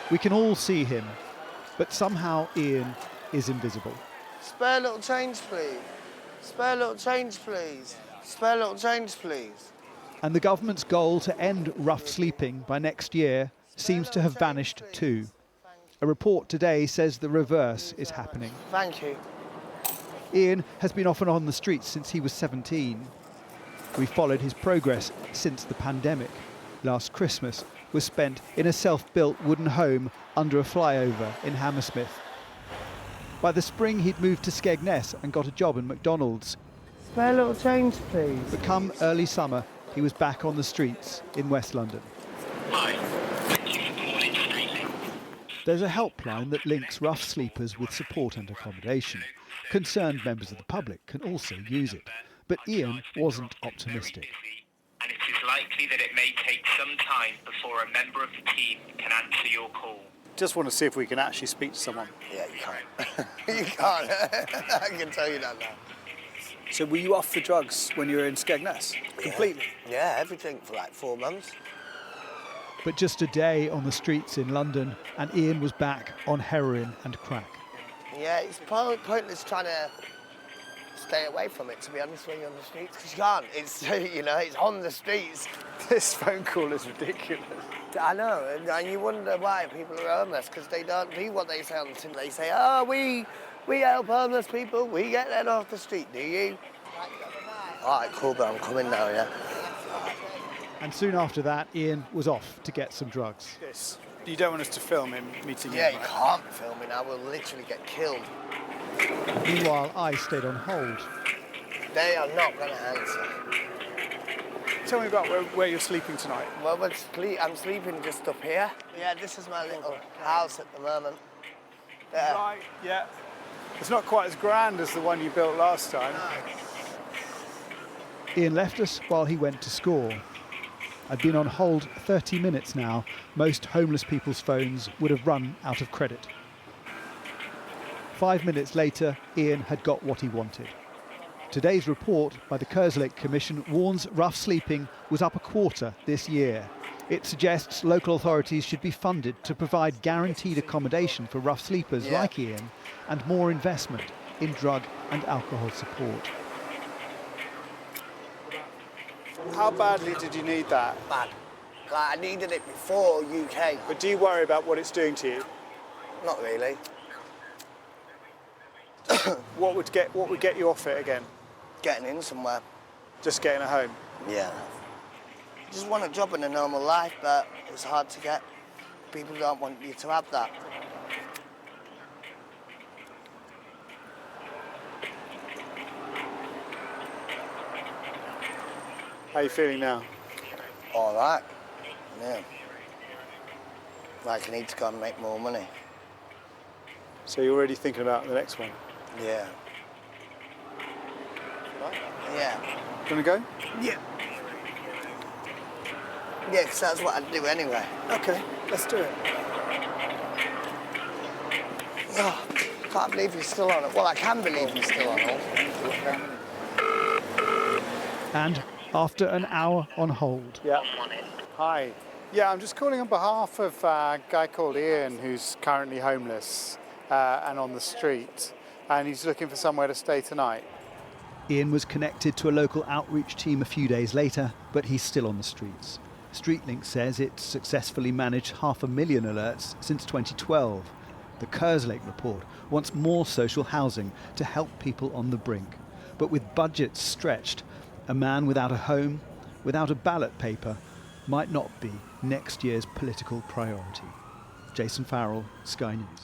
We can all see him, but somehow Ian is invisible. Spare little change, please. Spare little change, please. Spare little change, please. And the government's goal to end rough sleeping by next year seems to have vanished too. A report today says the reverse is happening. Thank you. Ian has been off and on the streets since he was 17. We followed his progress since the pandemic. Last Christmas was spent in a self-built wooden home under a flyover in Hammersmith. By the spring, he'd moved to Skegness and got a job in McDonald's. Spare little change, please. But come early summer, he was back on the streets in West London. Hi, thank you for calling Kerslake. There's a helpline that links rough sleepers with support and accommodation. Concerned members of the public can also use it. But Ian wasn't optimistic. And it is likely that it may take some time before a member of the team can answer your call. Just want to see if we can actually speak to someone. Yeah, you can't. You can't. I can tell you that now. So were you off the drugs when you were in Skegness? Completely? Yeah, everything for like 4 months. But just a day on the streets in London and Ian was back on heroin and crack. Yeah, it's pointless trying to stay away from it, to be honest, when you're on the streets, because you can't. It's, you know, it's on the streets. This phone call is ridiculous. I know, and you wonder why people are homeless, because they don't do what they say on the tin. They say, oh, we help homeless people, we get them off the street, do you? All right, cool, but I'm coming now, yeah? And soon after that, Ian was off to get some drugs. Yes. You don't want us to film him meeting Yeah, him, you right? can't film me now, we'll literally get killed. Meanwhile, I stayed on hold. They are not going to answer. Tell me about where you're sleeping tonight. Well, I'm sleeping just up here. Yeah, this is my little house at the moment. There. Right, yeah. It's not quite as grand as the one you built last time. Ian left us while he went to score. I'd been on hold 30 minutes now. Most homeless people's phones would have run out of credit. 5 minutes later, Ian had got what he wanted. Today's report by the Kerslake Commission warns rough sleeping was up a quarter this year. It suggests local authorities should be funded to provide guaranteed accommodation for rough sleepers like Ian and more investment in drug and alcohol support. How badly did you need that? Bad. Like, I needed it before UK. But do you worry about what it's doing to you? Not really. What would get you off it again? Getting in somewhere. Just getting a home? Yeah. Just want a job in a normal life, but it's hard to get. People don't want you to have that. How are you feeling now? All right. Yeah. Like I need to go and make more money. So you're already thinking about the next one? Yeah. Yeah. Gonna go? Yeah. Yeah, because that's what I'd do anyway. Okay, let's do it. Oh, can't believe he's still on it. Well, I can believe he's still on it. And after an hour on hold, Yeah. Hi. Yeah, I'm just calling on behalf of a guy called Ian who's currently homeless and on the street, and he's looking for somewhere to stay tonight. Ian was connected to a local outreach team a few days later, but he's still on the streets. StreetLink says it's successfully managed 500,000 alerts since 2012. The Kerslake report wants more social housing to help people on the brink. But with budgets stretched, a man without a home, without a ballot paper, might not be next year's political priority. Jason Farrell, Sky News.